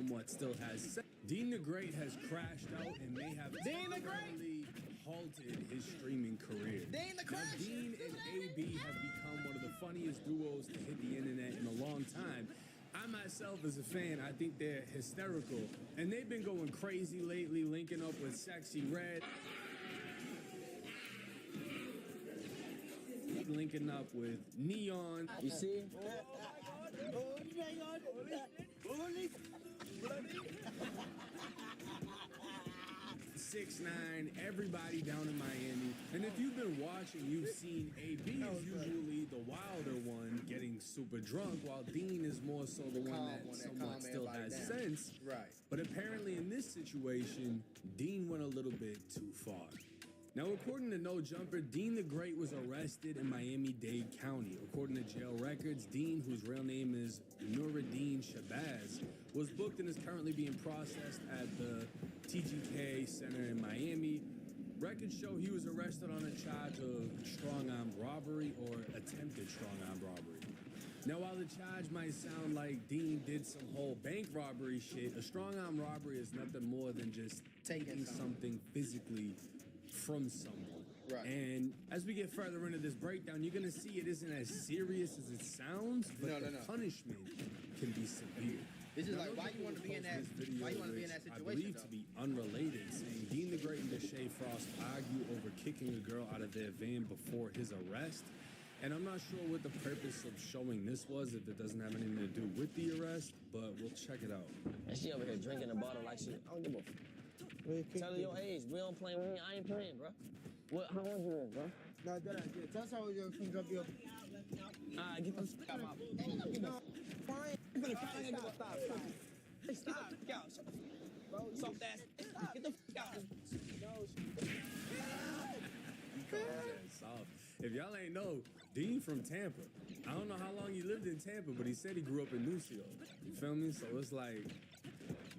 What still has Dean the Great has crashed out and may have temporarily halted his streaming career. Dean the Crash! Now, Dean and AB have become one of the funniest duos to hit the internet in a long time. I myself, as a fan, I think they're hysterical, and they've been going crazy lately, linking up with Sexy Red, linking up with Neon. You see? 6ix9ine, everybody down in Miami. And if you've been watching, you've seen AB is usually the wilder one getting super drunk, while Dean is more so the one that somewhat still has sense. Right. But apparently in this situation, Dean went a little bit too far. Now, according to No Jumper, Dean the Great was arrested in Miami-Dade County. According to jail records, Dean, whose real name is Nuruddin Shabazz, was booked and is currently being processed at the TGK Center in Miami. Records show he was arrested on a charge of strong-armed robbery or attempted strong-armed robbery. Now, while the charge might sound like Dean did some whole bank robbery shit, a strong-arm robbery is nothing more than just taking something physically from someone. Right. And as we get further into this breakdown, you're gonna see it isn't as serious as it sounds, but the punishment can be severe. This is like, why you want to be in that? Why you want to be in that situation? I believe to be unrelated, saying Dean the Great and Deshae Frost argue over kicking a girl out of their van before his arrest. And I'm not sure what the purpose of showing this was, if it doesn't have anything to do with the arrest, but we'll check it out. And she over here drinking a bottle like she, I don't give a fuck. Tell her your age. We don't play. I ain't playing, bro. What? How old you is, bro? No, that idea. Tell us how you're going to drop your. Alright, get the fuck out of my. No, fine. I'm gonna cry. Stop. Hey, stop. Get out. Shut the fuck up. Soft ass. Stop. Get the fuck out. If y'all ain't know, Dean from Tampa. I don't know how long he lived in Tampa, but he said he grew up in Nucio. You feel me? So it's like,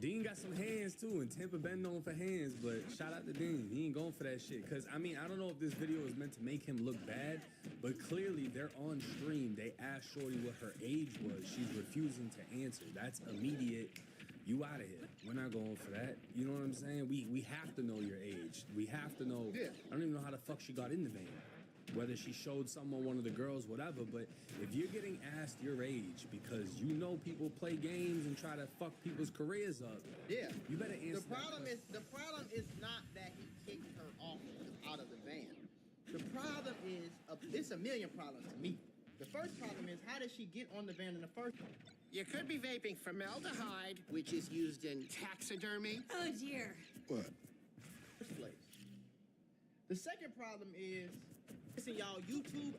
Dean got some hands too, and Tampa been known for hands, but shout out to Dean. He ain't going for that shit. Cause I mean, I don't know if this video is meant to make him look bad, but clearly they're on stream. They asked Shorty what her age was. She's refusing to answer. That's immediate. You out of here. We're not going for that. You know what I'm saying? We have to know your age. We have to know. Yeah. I don't even know how the fuck she got in the van. whether she showed someone, one of the girls, whatever. But if you're getting asked your age because you know people play games and try to fuck people's careers up, Yeah. you better answer. The problem is not that he kicked her off out of the van. The problem is it's a million problems to me. The first problem is, how did she get on the van in the first place? You could be vaping formaldehyde, which is used in taxidermy. Oh, dear. What? First place. The second problem is, listen, y'all, YouTube.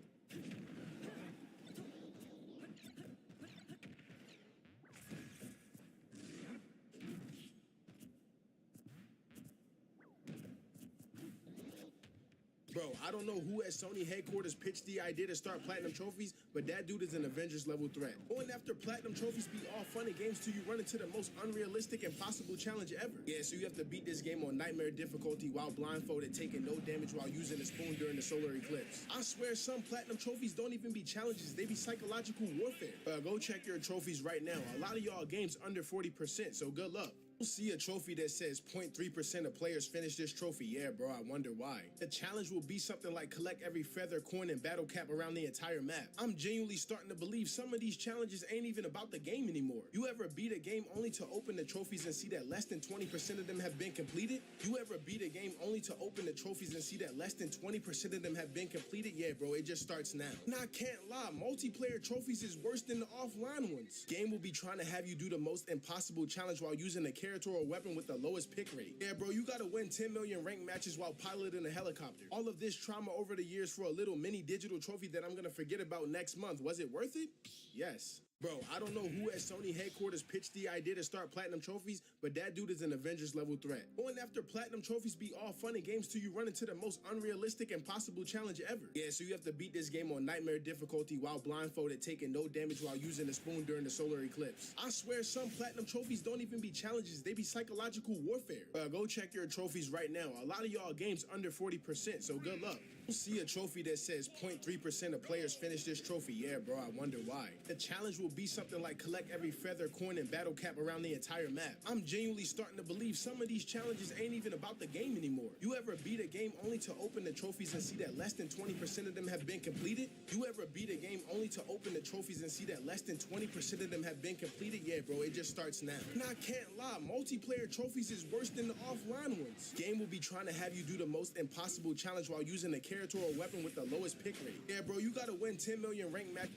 Bro, I don't know who at Sony headquarters pitched the idea to start platinum trophies, but that dude is an Avengers level threat. Going after platinum trophies be all fun and games till you run into the most unrealistic and possible challenge ever. Yeah, so you have to beat this game on nightmare difficulty while blindfolded, taking no damage while using a spoon during the solar eclipse. I swear some platinum trophies don't even be challenges, they be psychological warfare. Go check your trophies right now. A lot of y'all games under 40%, so good luck. You'll see a trophy that says 0.3% of players finish this trophy. Yeah, bro, I wonder why. The challenge will be something like collect every feather, coin, and battle cap around the entire map. I'm genuinely starting to believe some of these challenges ain't even about the game anymore. You ever beat a game only to open the trophies and see that less than 20% of them have been completed? You ever beat a game only to open the trophies and see that less than 20% of them have been completed? Yeah, bro, it just starts now. Nah, I can't lie. Multiplayer trophies is worse than the offline ones. Game will be trying to have you do the most impossible challenge while using a character or weapon with the lowest pick rate. Yeah, bro, you gotta win 10 million ranked matches while piloting a helicopter. All of this trauma over the years for a little mini digital trophy that I'm gonna forget about next month. Was it worth it? Yes. Bro, I don't know who at Sony headquarters pitched the idea to start platinum trophies, but that dude is an Avengers level threat. Going after platinum trophies be all fun and games till you run into the most unrealistic and possible challenge ever. Yeah, so you have to beat this game on nightmare difficulty while blindfolded, taking no damage while using a spoon during the solar eclipse. I swear some platinum trophies don't even be challenges, they be psychological warfare. Go check your trophies right now. A lot of y'all games under 40%, so good luck. You'll see a trophy that says 0.3% of players finish this trophy. Yeah, bro, I wonder why. The challenge will be something like collect every feather, coin, and battle cap around the entire map. I'm genuinely starting to believe some of these challenges ain't even about the game anymore. You ever beat a game only to open the trophies and see that less than 20% of them have been completed? You ever beat a game only to open the trophies and see that less than 20% of them have been completed? Yeah, bro, it just starts now. Nah, I can't lie. Multiplayer trophies is worse than the offline ones. Game will be trying to have you do the most impossible challenge while using a character or weapon with the lowest pick rate. Yeah, bro, you gotta win 10 million ranked matches.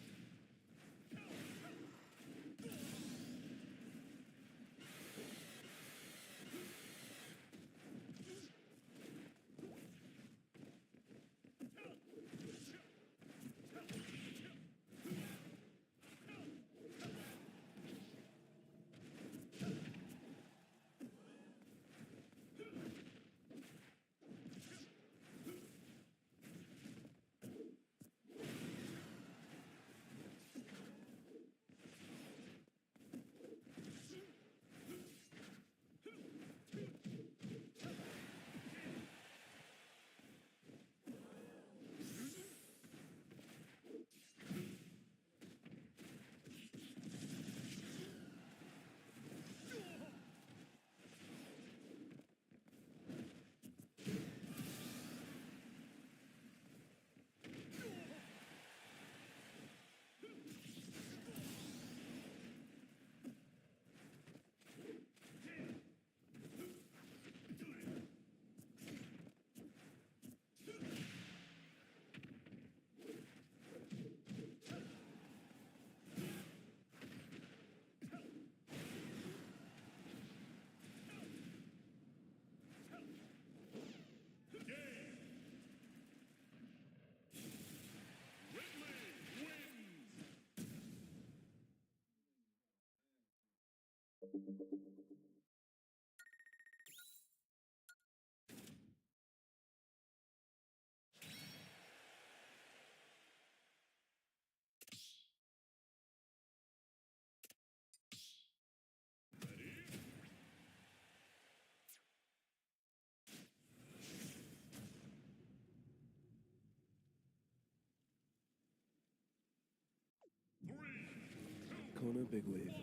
Kona Big Wave.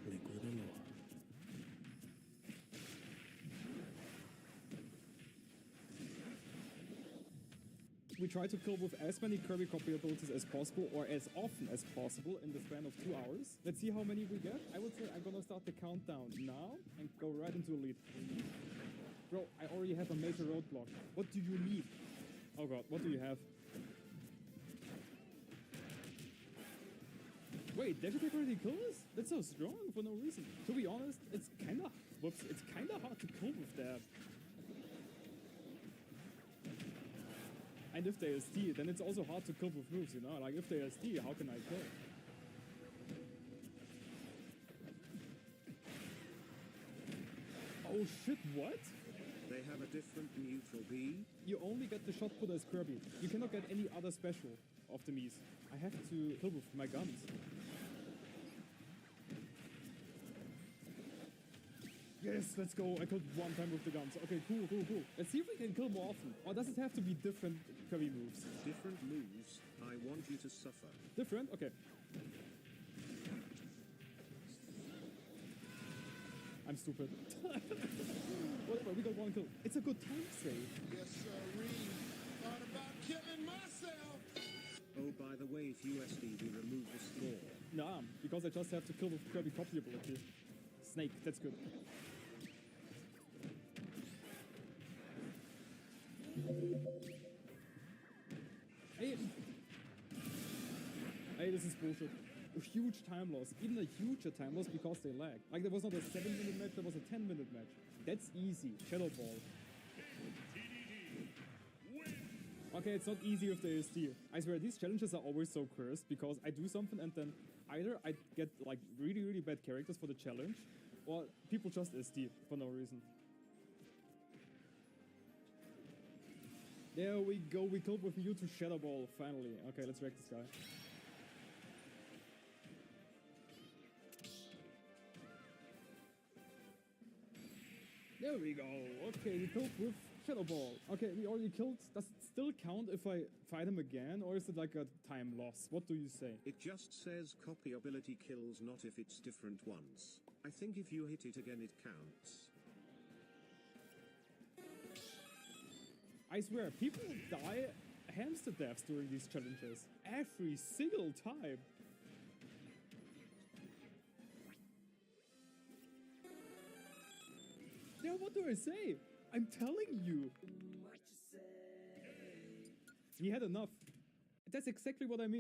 Liquid Allure. We try to kill with as many Kirby copy abilities as possible or as often as possible in the span of 2 hours. Let's see how many we get. I would say I'm gonna start the countdown now and go right into Elite. Bro, I already have a major roadblock. What do you need? Oh god, what do you have? Wait, Dash Attack already killed us? That's so strong for no reason. To be honest, it's kinda hard to kill with that. And if they SD, then it's also hard to kill with moves, you know? Like, if they SD, how can I kill? Oh shit, what? They have a different neutral B. You only get the shot put as Kirby. You cannot get any other special of the Mies. I have to kill with my guns. Yes, let's go. I killed one time with the guns. Okay, cool. Let's see if we can kill more often. Or does it have to be different Kirby moves? Different moves. I want you to suffer. Different? Okay. I'm stupid. Whatever, we got one kill. It's a good time save. Yes, sirree. Thought about killing myself. Oh, by the way, if USD, we remove the score. Nah, because I just have to kill with Kirby copy ability. Snake, that's good. Hey, this is bullshit. A huge time loss. Even a huger time loss because they lag. Like, there was not a 7-minute match, there was a 10-minute match. That's easy. Shadow Ball. Okay, it's not easy with the ASD. I swear, these challenges are always so cursed because I do something and then either I get like really bad characters for the challenge or people just SD for no reason. There we go, we killed with Mew to Shadow Ball, finally. Okay, let's wreck this guy. There we go. Okay, we killed with Shadow Ball. Okay, we already killed. Does it still count if I fight him again, or is it like a time loss? What do you say? It just says copy ability kills, not if it's different ones. I think if you hit it again, it counts. I swear, people die hamster deaths during these challenges. Every single time. Yeah, what do I say? I'm telling you. He had enough. That's exactly what I mean.